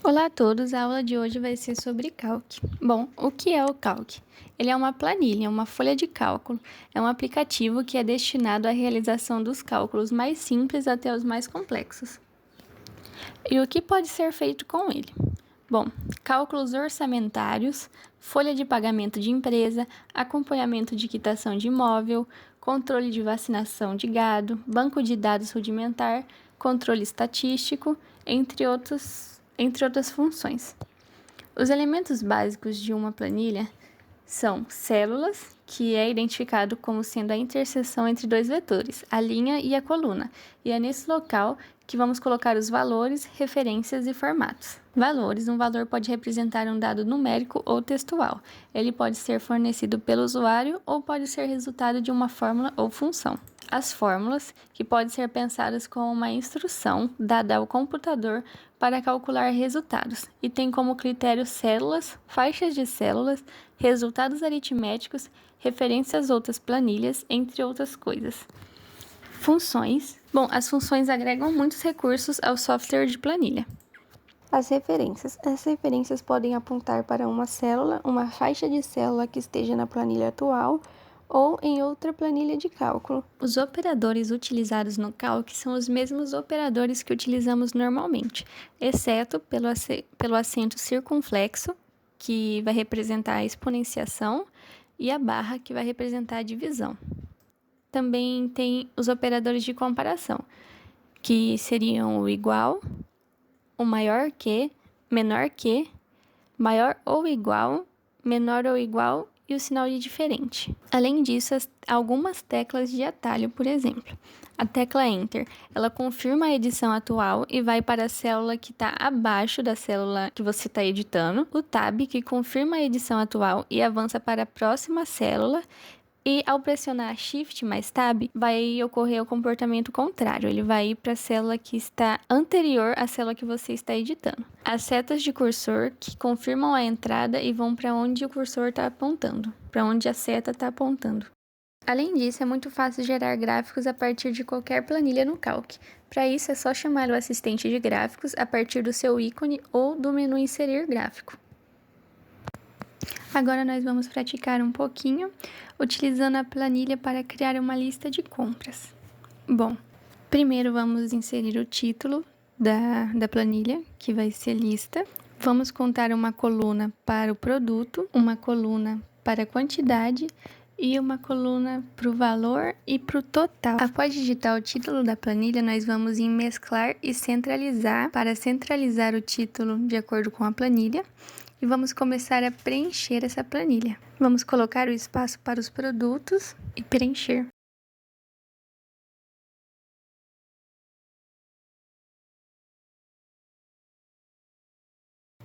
Olá a todos, a aula de hoje vai ser sobre cálculo. Bom, o que é o cálculo? Ele é uma planilha, uma folha de cálculo. É um aplicativo que é destinado à realização dos cálculos mais simples até os mais complexos. E o que pode ser feito com ele? Bom, cálculos orçamentários, folha de pagamento de empresa, acompanhamento de quitação de imóvel, controle de vacinação de gado, banco de dados rudimentar, controle estatístico, entre outras funções. Os elementos básicos de uma planilha são células, que é identificado como sendo a interseção entre dois vetores, a linha e a coluna, e é nesse local que vamos colocar os valores, referências e formatos. Valores: um valor pode representar um dado numérico ou textual. Ele pode ser fornecido pelo usuário ou pode ser resultado de uma fórmula ou função. As fórmulas, que podem ser pensadas como uma instrução dada ao computador para calcular resultados, e tem como critério células, faixas de células, resultados aritméticos, referências a outras planilhas, entre outras coisas. Funções. Bom, as funções agregam muitos recursos ao software de planilha. As referências. As referências podem apontar para uma célula, uma faixa de célula que esteja na planilha atual ou em outra planilha de cálculo. Os operadores utilizados no cálculo são os mesmos operadores que utilizamos normalmente, exceto pelo acento circunflexo, que vai representar a exponenciação, e a barra, que vai representar a divisão. Também tem os operadores de comparação, que seriam o igual, o maior que, menor que, maior ou igual, menor ou igual e o sinal de diferente. Além disso, algumas teclas de atalho, por exemplo. A tecla Enter, ela confirma a edição atual e vai para a célula que está abaixo da célula que você está editando. O Tab, que confirma a edição atual e avança para a próxima célula. E ao pressionar Shift mais Tab, vai ocorrer o comportamento contrário. Ele vai ir para a célula que está anterior à célula que você está editando. As setas de cursor, que confirmam a entrada e vão para onde o cursor está apontando, para onde a seta está apontando. Além disso, é muito fácil gerar gráficos a partir de qualquer planilha no Calc. Para isso, é só chamar o assistente de gráficos a partir do seu ícone ou do menu Inserir gráfico. Agora nós vamos praticar um pouquinho utilizando a planilha para criar uma lista de compras. Bom, primeiro vamos inserir o título da planilha, que vai ser lista. Vamos contar uma coluna para o produto, uma coluna para a quantidade e uma coluna para o valor e para o total. Após digitar o título da planilha, nós vamos em mesclar e centralizar para centralizar o título de acordo com a planilha. E vamos começar a preencher essa planilha. Vamos colocar o espaço para os produtos e preencher.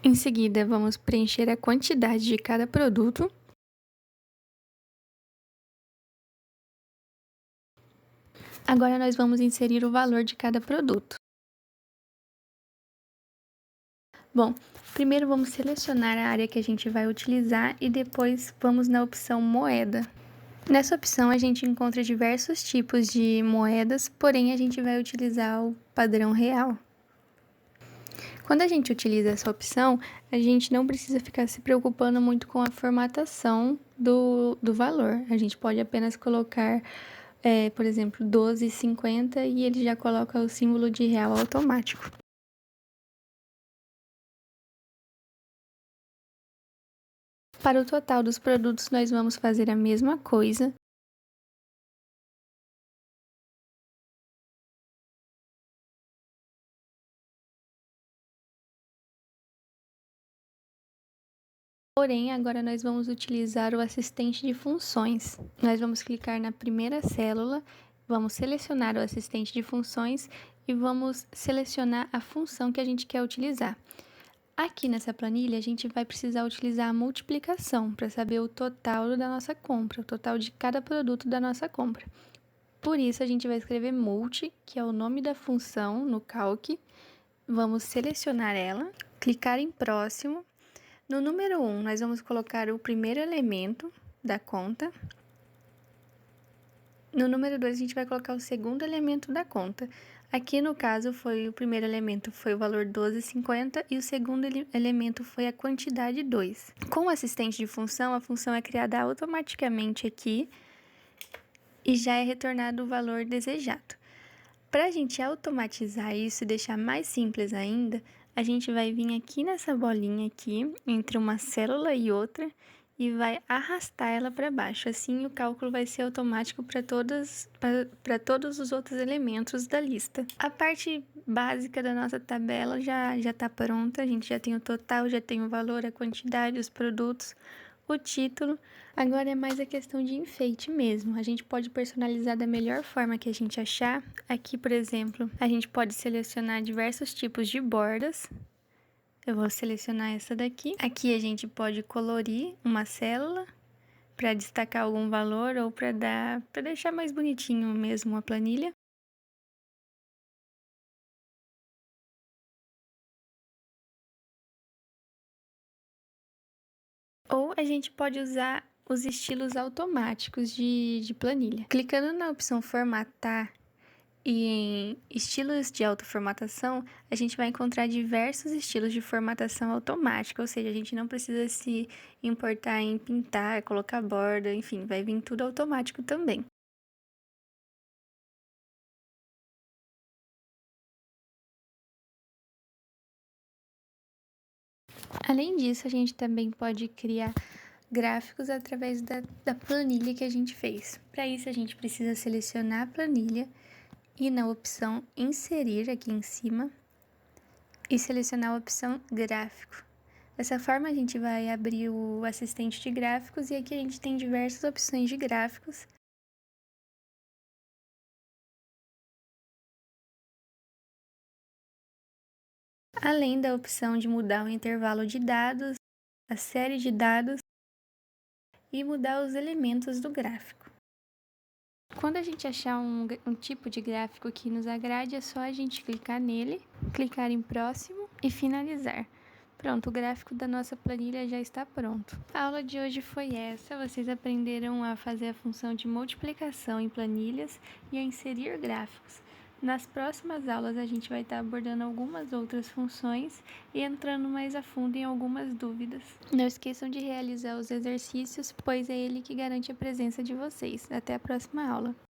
Em seguida, vamos preencher a quantidade de cada produto. Agora nós vamos inserir o valor de cada produto. Bom, primeiro vamos selecionar a área que a gente vai utilizar e depois vamos na opção moeda. Nessa opção a gente encontra diversos tipos de moedas, porém a gente vai utilizar o padrão real. Quando a gente utiliza essa opção, a gente não precisa ficar se preocupando muito com a formatação do valor. A gente pode apenas colocar, por exemplo, 12,50 e ele já coloca o símbolo de real automático. Para o total dos produtos, nós vamos fazer a mesma coisa. Porém, agora nós vamos utilizar o assistente de funções. Nós vamos clicar na primeira célula, vamos selecionar o assistente de funções e vamos selecionar a função que a gente quer utilizar. Aqui nessa planilha, a gente vai precisar utilizar a multiplicação para saber o total da nossa compra, o total de cada produto da nossa compra. Por isso, a gente vai escrever multi, que é o nome da função no Calc. Vamos selecionar ela, clicar em próximo. No número 1, nós vamos colocar o primeiro elemento da conta. No número 2, a gente vai colocar o segundo elemento da conta. Aqui no caso o primeiro elemento foi o valor 12,50 e o segundo elemento foi a quantidade 2. Com o assistente de função, a função é criada automaticamente aqui e já é retornado o valor desejado. Para a gente automatizar isso e deixar mais simples ainda, a gente vai vir aqui nessa bolinha aqui, entre uma célula e outra, e vai arrastar ela para baixo. Assim, o cálculo vai ser automático para todos os outros elementos da lista. A parte básica da nossa tabela já está pronta. A gente já tem o total, já tem o valor, a quantidade, os produtos, o título. Agora é mais a questão de enfeite mesmo. A gente pode personalizar da melhor forma que a gente achar. Aqui, por exemplo, a gente pode selecionar diversos tipos de bordas. Eu vou selecionar essa daqui. Aqui a gente pode colorir uma célula para destacar algum valor ou para deixar mais bonitinho mesmo a planilha. Ou a gente pode usar os estilos automáticos de planilha. Clicando na opção formatar e em estilos de autoformatação, a gente vai encontrar diversos estilos de formatação automática, ou seja, a gente não precisa se importar em pintar, colocar borda, enfim, vai vir tudo automático também. Além disso, a gente também pode criar gráficos através da planilha que a gente fez. Para isso, a gente precisa selecionar a planilha e na opção inserir aqui em cima e selecionar a opção gráfico. Dessa forma, a gente vai abrir o assistente de gráficos e aqui a gente tem diversas opções de gráficos. Além da opção de mudar o intervalo de dados, a série de dados e mudar os elementos do gráfico. Quando a gente achar um tipo de gráfico que nos agrade, é só a gente clicar nele, clicar em próximo e finalizar. Pronto, o gráfico da nossa planilha já está pronto. A aula de hoje foi essa. Vocês aprenderam a fazer a função de multiplicação em planilhas e a inserir gráficos. Nas próximas aulas a gente vai estar abordando algumas outras funções e entrando mais a fundo em algumas dúvidas. Não esqueçam de realizar os exercícios, pois é ele que garante a presença de vocês. Até a próxima aula.